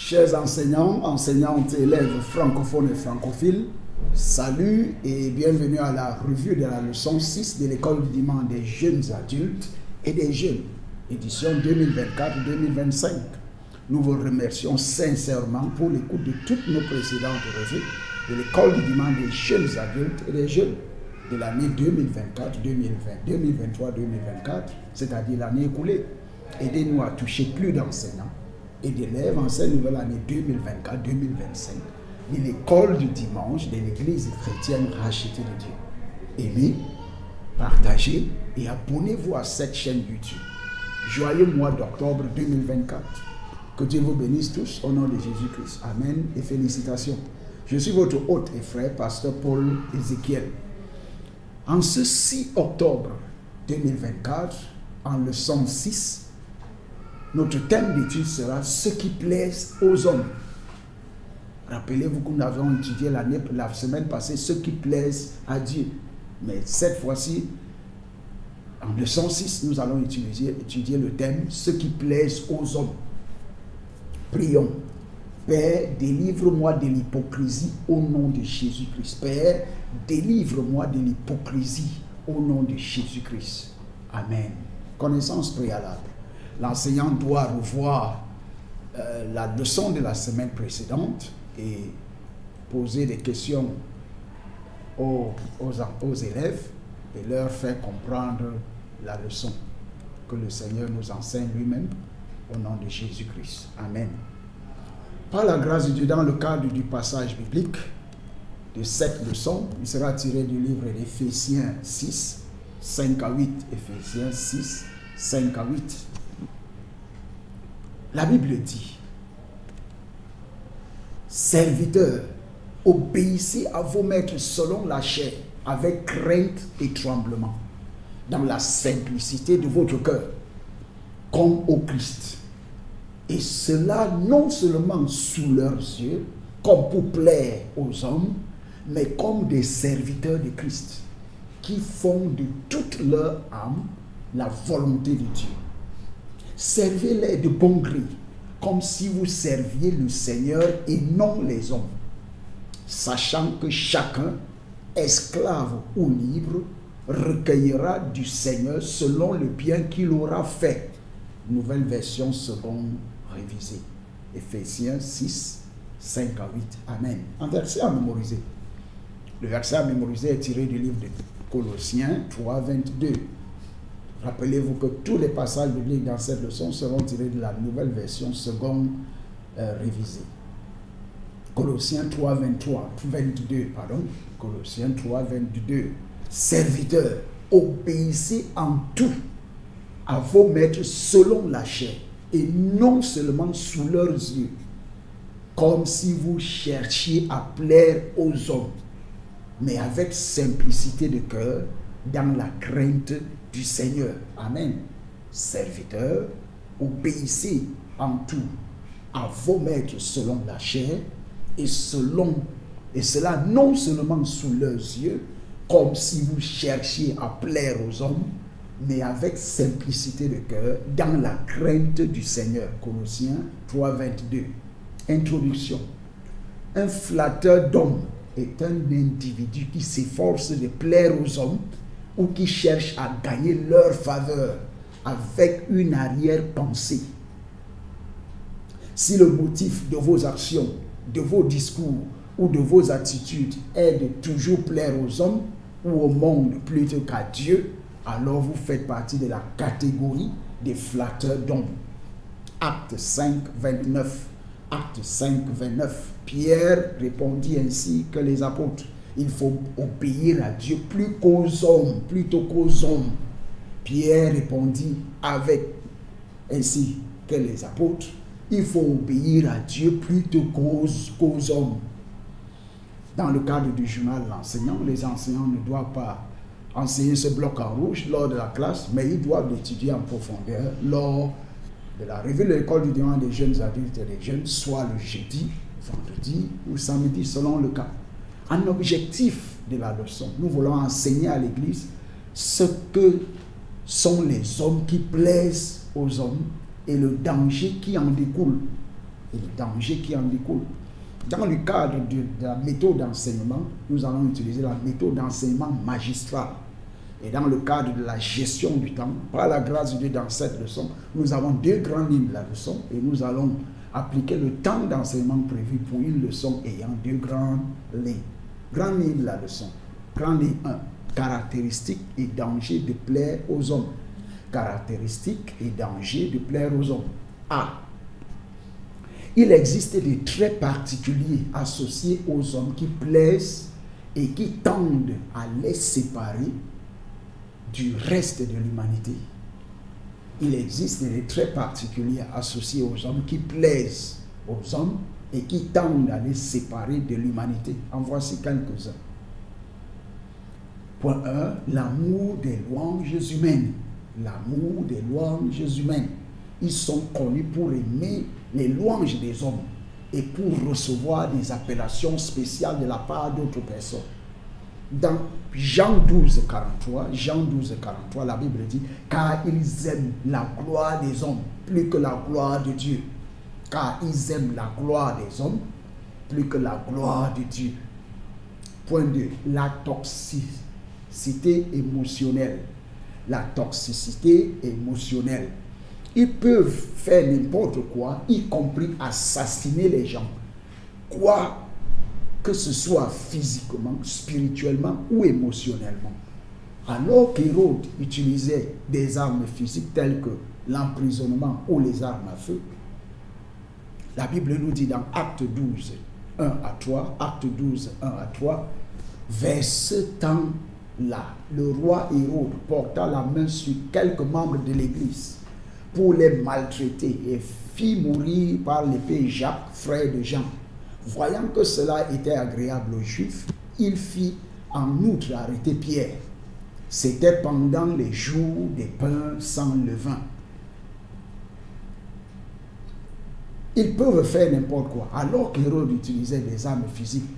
Chers enseignants, enseignantes, élèves francophones et francophiles, salut et bienvenue à la revue de la leçon 6 de l'école du dimanche des jeunes adultes et des jeunes, édition 2024-2025. Nous vous remercions sincèrement pour l'écoute de toutes nos précédentes revues de l'école du dimanche des jeunes adultes et des jeunes de l'année 2023-2024, c'est-à-dire l'année écoulée. Aidez-nous à toucher plus d'enseignants et d'élèves en cette nouvelle année 2024-2025 de l'école du dimanche de l'église chrétienne rachetée de Dieu. Aimez, partagez et abonnez-vous à cette chaîne YouTube. Joyeux mois d'octobre 2024. Que Dieu vous bénisse tous au nom de Jésus-Christ. Amen et félicitations. Je suis votre hôte et frère, pasteur Paul Ézéchiel. En ce 6 octobre 2024, en leçon 6, notre thème d'étude sera « Ce qui plaise aux hommes ». Rappelez-vous que nous avons étudié la semaine passée « Ce qui plaise à Dieu ». Mais cette fois-ci, en leçon 6, nous allons étudier le thème « Ce qui plaise aux hommes ». Prions. Père, délivre-moi de l'hypocrisie au nom de Jésus-Christ. Père, délivre-moi de l'hypocrisie au nom de Jésus-Christ. Amen. Connaissance préalable. L'enseignant doit revoir la leçon de la semaine précédente et poser des questions aux élèves et leur faire comprendre la leçon que le Seigneur nous enseigne lui-même au nom de Jésus-Christ. Amen. Par la grâce de Dieu, dans le cadre du passage biblique de cette leçon, il sera tiré du livre d'Éphésiens 6, 5 à 8. Éphésiens 6, 5 à 8. La Bible dit, « Serviteurs, obéissez à vos maîtres selon la chair, avec crainte et tremblement, dans la simplicité de votre cœur, comme au Christ. Et cela non seulement sous leurs yeux, comme pour plaire aux hommes, mais comme des serviteurs de Christ, qui font de toute leur âme la volonté de Dieu. Servez-les de bon gré, comme si vous serviez le Seigneur et non les hommes, sachant que chacun, esclave ou libre, recueillera du Seigneur selon le bien qu'il aura fait. » Nouvelle version seconde révisée. Éphésiens 6, 5 à 8. Amen. Un verset à mémoriser. Le verset à mémoriser est tiré du livre de Colossiens 3, 22. Rappelez-vous que tous les passages bibliques dans cette leçon seront tirés de la nouvelle version seconde révisée. Colossiens 3, 22. Colossiens 3, 22. Serviteurs, obéissez en tout à vos maîtres selon la chair, et non seulement sous leurs yeux, comme si vous cherchiez à plaire aux hommes, mais avec simplicité de cœur, dans la crainte du Seigneur. Amen. Serviteurs, obéissez en tout à vos maîtres selon la chair, et cela non seulement sous leurs yeux, comme si vous cherchiez à plaire aux hommes, mais avec simplicité de cœur, dans la crainte du Seigneur. Colossiens 3, 22. Introduction. Un flatteur d'hommes est un individu qui s'efforce de plaire aux hommes ou qui cherche à gagner leur faveur avec une arrière-pensée. Si le motif de vos actions, de vos discours ou de vos attitudes est de toujours plaire aux hommes ou au monde plutôt qu'à Dieu, alors vous faites partie de la catégorie des flatteurs d'hommes. Acte 5, 29. Acte 5, 29. Pierre répondit ainsi que les apôtres. Il faut obéir à Dieu plutôt qu'aux hommes. Pierre répondit ainsi que les apôtres. Il faut obéir à Dieu plutôt qu'aux hommes. Dans le cadre du journal de l'enseignant, les enseignants ne doivent pas enseigner ce bloc en rouge lors de la classe, mais ils doivent l'étudier en profondeur lors de la revue de l'école du dimanche des jeunes adultes et des jeunes, soit le jeudi, vendredi ou samedi selon le cas. Un objectif de la leçon, nous voulons enseigner à l'Église ce que sont les hommes qui plaisent aux hommes et le danger qui en découle et le danger qui en découle. Dans le cadre de la méthode d'enseignement, nous allons utiliser la méthode d'enseignement magistral. Et dans le cadre de la gestion du temps, par la grâce de Dieu, dans cette leçon, nous avons deux grandes lignes de la leçon et nous allons appliquer le temps d'enseignement prévu pour une leçon ayant deux grandes lignes. Grande ligne de la leçon. Grande ligne 1. Caractéristiques et dangers de plaire aux hommes. Caractéristiques et dangers de plaire aux hommes. A. Il existe des traits particuliers associés aux hommes qui plaisent et qui tendent à les séparer du reste de l'humanité. Il existe des traits particuliers associés aux hommes qui plaisent aux hommes et qui tendent à les séparer de l'humanité. En voici quelques-uns. Point 1. L'amour des louanges humaines. L'amour des louanges humaines. Ils sont connus pour aimer les louanges des hommes et pour recevoir des appellations spéciales de la part d'autres personnes. Dans Jean 12, 43, la Bible dit, car ils aiment la gloire des hommes plus que la gloire de Dieu. Car ils aiment la gloire des hommes plus que la gloire de Dieu. Point 2. La toxicité émotionnelle. La toxicité émotionnelle. Ils peuvent faire n'importe quoi, y compris assassiner les gens. Quoi que ce soit physiquement, spirituellement ou émotionnellement. Alors qu'Hérode utilisait des armes physiques telles que l'emprisonnement ou les armes à feu, la Bible nous dit dans Acte 12, 1 à 3, Acte 12, 1 à 3, vers ce temps-là, le roi Hérode porta la main sur quelques membres de l'Église pour les maltraiter et fit mourir par l'épée Jacques, frère de Jean. Voyant que cela était agréable aux Juifs, il fit en outre arrêter Pierre. C'était pendant les jours des pains sans levain. Ils peuvent faire n'importe quoi. Alors qu'Hérode utilisait des armes physiques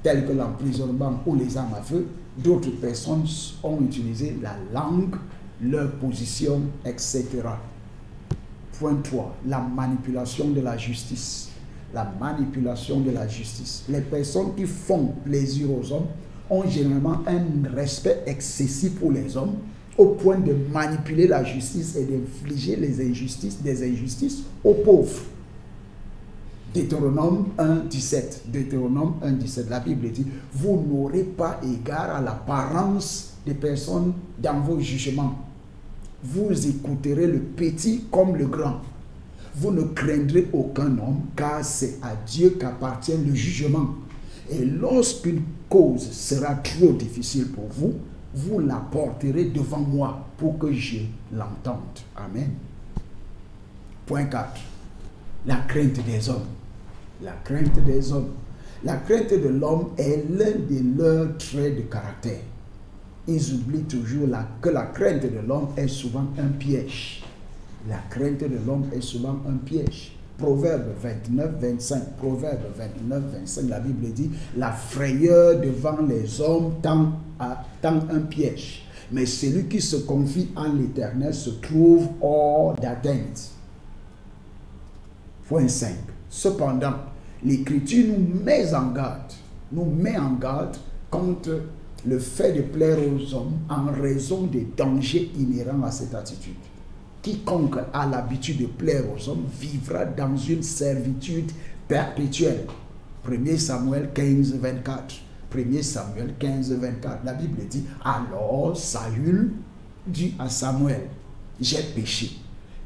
telles que l'emprisonnement ou les armes à feu, d'autres personnes ont utilisé la langue, leur position, etc. Point 3. La manipulation de la justice. La manipulation de la justice. Les personnes qui font plaisir aux hommes ont généralement un respect excessif pour les hommes au point de manipuler la justice et d'infliger des injustices aux pauvres. Deutéronome 1,17. Deutéronome 1,17. La Bible dit, vous n'aurez pas égard à l'apparence des personnes dans vos jugements. Vous écouterez le petit comme le grand. Vous ne craindrez aucun homme, car c'est à Dieu qu'appartient le jugement. Et lorsqu'une cause sera trop difficile pour vous, vous la porterez devant moi pour que je l'entende. Amen. Point 4. La crainte des hommes. La crainte des hommes. La crainte de l'homme est l'un de leurs traits de caractère. Ils oublient toujours que la crainte de l'homme est souvent un piège. La crainte de l'homme est souvent un piège. Proverbe 29, 25. Proverbe 29, 25. La Bible dit, la frayeur devant les hommes tend un piège. Mais celui qui se confie en l'Éternel se trouve hors d'atteinte. Point 5. Cependant, l'Écriture nous met en garde contre le fait de plaire aux hommes en raison des dangers inhérents à cette attitude. Quiconque a l'habitude de plaire aux hommes vivra dans une servitude perpétuelle. 1 Samuel 15, 24. 1 Samuel 15, 24. La Bible dit, alors Saül dit à Samuel, j'ai péché,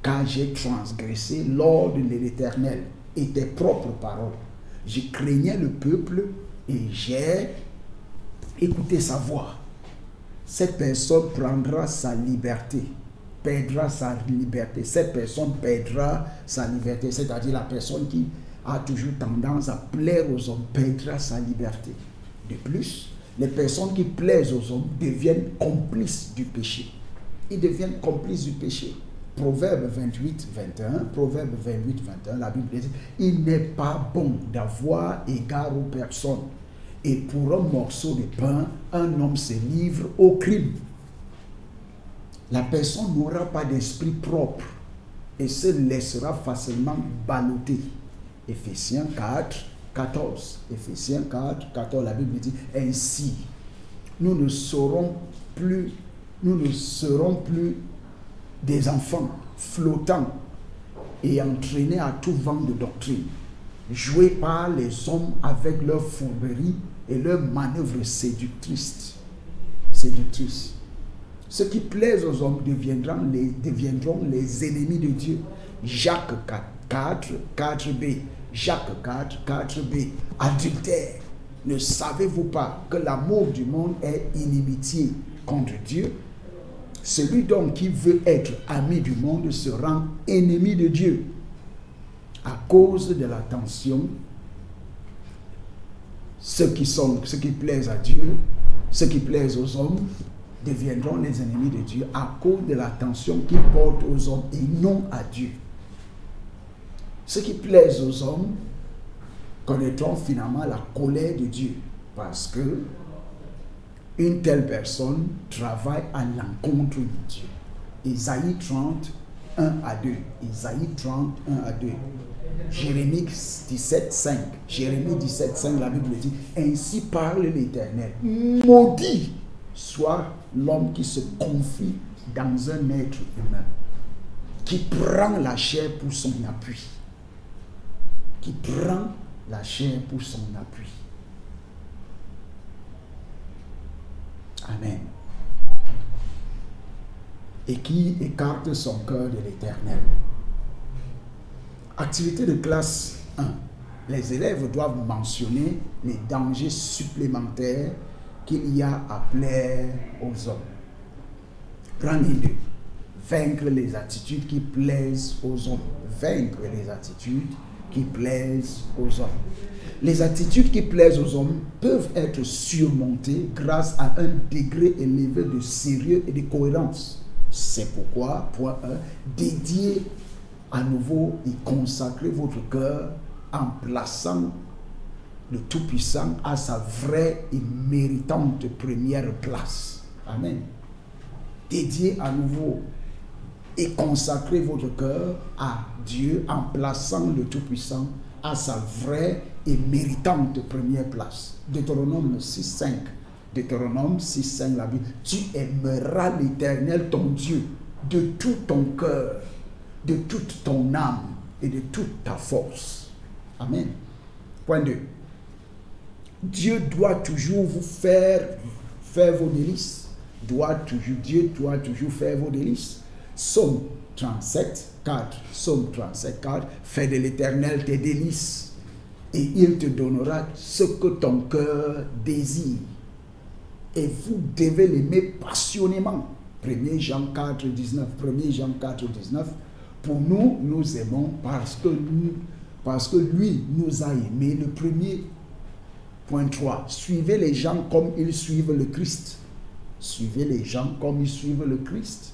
car j'ai transgressé l'ordre de l'Éternel et tes propres paroles. Je craignais le peuple et j'ai écouté sa voix. Cette personne prendra sa liberté, perdra sa liberté. Cette personne perdra sa liberté, c'est-à-dire la personne qui a toujours tendance à plaire aux hommes perdra sa liberté. De plus, les personnes qui plaisent aux hommes deviennent complices du péché. Ils deviennent complices du péché. Proverbe 28, 21, Proverbe 28, 21, la Bible dit, il n'est pas bon d'avoir égard aux personnes. Et pour un morceau de pain, un homme se livre au crime. La personne n'aura pas d'esprit propre et se laissera facilement balloter. Éphésiens 4, 14. Éphésiens 4, 14, la Bible dit ainsi, nous ne serons plus des enfants flottants et entraînés à tout vent de doctrine, joués par les hommes avec leurs fourberies et leurs manœuvres séductrices. Ceux qui plaisent aux hommes deviendront les ennemis de Dieu. Jacques 4, 4b. Jacques 4, 4b. Adultère. Ne savez-vous pas que l'amour du monde est inimitié contre Dieu? Celui donc qui veut être ami du monde se rend ennemi de Dieu. À cause de la tension, ceux qui plaisent à Dieu, ceux qui plaisent aux hommes, deviendront les ennemis de Dieu à cause de l'attention qu'ils portent aux hommes et non à Dieu. Ceux qui plaisent aux hommes connaîtront finalement la colère de Dieu parce que une telle personne travaille à l'encontre de Dieu. Isaïe 30, 1 à 2. Isaïe 30, 1 à 2. Jérémie 17, 5. Jérémie 17, 5, la Bible dit ainsi parle l'Éternel. Maudit soit l'homme qui se confie dans un être humain, qui prend la chair pour son appui. Qui prend la chair pour son appui. Amen. Et qui écarte son cœur de l'Éternel. Activité de classe 1. Les élèves doivent mentionner les dangers supplémentaires qu'il y a à plaire aux hommes. Grande 2. Vaincre les attitudes qui plaisent aux hommes. Vaincre les attitudes qui plaisent aux hommes. Les attitudes qui plaisent aux hommes peuvent être surmontées grâce à un degré élevé de sérieux et de cohérence. C'est pourquoi, point 1, dédiez à nouveau et consacrez votre cœur en plaçant le Tout-Puissant à sa vraie et méritante première place. Amen. Dédiez à nouveau et consacrez votre cœur à Dieu en plaçant le Tout-Puissant à sa vraie et méritante première place. Deutéronome 6.5. Deutéronome 6.5, la Bible. Tu aimeras l'Éternel ton Dieu de tout ton cœur, de toute ton âme et de toute ta force. Amen. Point 2. Dieu doit toujours vous faire vos délices. Dieu doit toujours faire vos délices. Psaume 37, 4. Psaume 37, 4. Fais de l'Éternel tes délices et il te donnera ce que ton cœur désire. Et vous devez l'aimer passionnément. 1 Jean 4, 19. 1 Jean 4, 19. Pour nous, nous aimons parce que lui nous a aimés le premier. Point 3. Suivez les gens comme ils suivent le Christ. Suivez les gens comme ils suivent le Christ.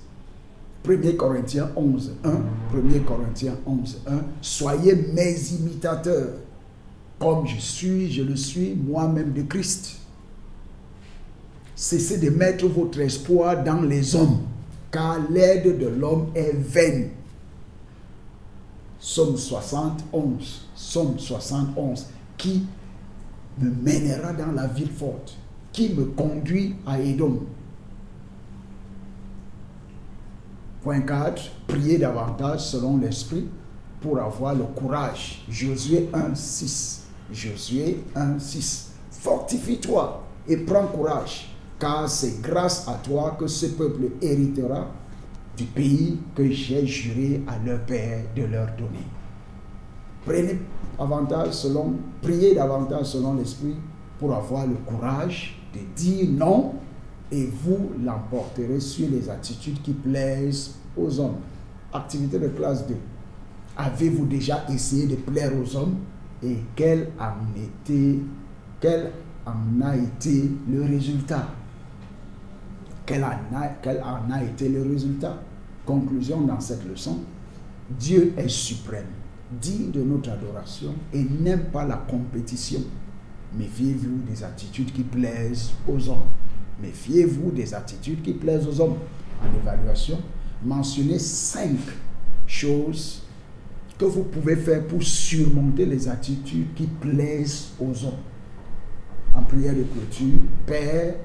1 Corinthiens 11, 1. 1 Corinthiens 11, 1. Soyez mes imitateurs, comme je le suis moi-même de Christ. Cessez de mettre votre espoir dans les hommes, car l'aide de l'homme est vaine. Psaume 71. Psaume 71. Qui me mènera dans la ville forte? Qui me conduit à Édom? Point 4. Priez davantage selon l'esprit pour avoir le courage. Josué 1, 6. Josué 1, 6. Fortifie-toi et prends courage, car c'est grâce à toi que ce peuple héritera du pays que j'ai juré à leur père de leur donner. Priez davantage selon l'esprit pour avoir le courage de dire non, et vous l'emporterez sur les attitudes qui plaisent aux hommes. Activité de classe 2. Avez-vous déjà essayé de plaire aux hommes et quel en a été le résultat? Quel en a été le résultat? Conclusion dans cette leçon. Dieu est suprême, digne de notre adoration et n'aime pas la compétition. Méfiez-vous des attitudes qui plaisent aux hommes. Méfiez-vous des attitudes qui plaisent aux hommes. En évaluation, mentionnez 5 choses que vous pouvez faire pour surmonter les attitudes qui plaisent aux hommes. En prière de clôture, Père,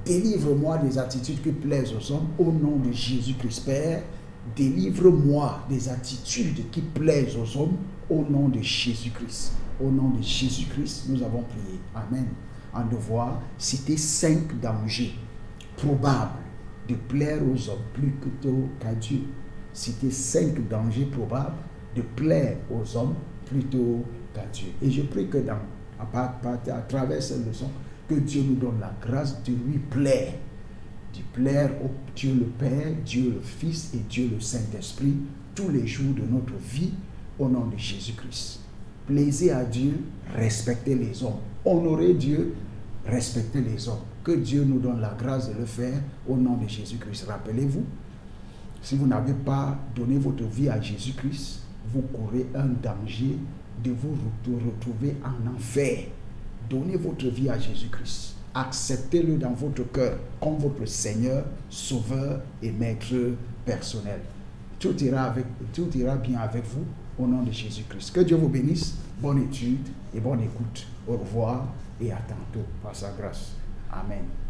délivre-moi des attitudes qui plaisent aux hommes au nom de Jésus-Christ. Père, délivre-moi des attitudes qui plaisent aux hommes au nom de Jésus-Christ. Au nom de Jésus-Christ, nous avons prié. Amen. En devoir citer 5 dangers probables de plaire aux hommes plutôt qu'à Dieu. Citer 5 dangers probables de plaire aux hommes plutôt qu'à Dieu. Et je prie que à travers cette leçon, que Dieu nous donne la grâce de lui plaire. De plaire au Dieu le Père, Dieu le Fils et Dieu le Saint-Esprit tous les jours de notre vie au nom de Jésus-Christ. Plaisez à Dieu, respectez les hommes. Honorez Dieu, respectez les hommes. Que Dieu nous donne la grâce de le faire au nom de Jésus-Christ. Rappelez-vous, si vous n'avez pas donné votre vie à Jésus-Christ, vous courez un danger de vous retrouver en enfer. Donnez votre vie à Jésus-Christ. Acceptez-le dans votre cœur comme votre Seigneur, Sauveur et Maître personnel. Tout ira bien avec vous au nom de Jésus-Christ. Que Dieu vous bénisse. Bonne étude et bonne écoute. Au revoir et à tantôt par sa grâce. Amen.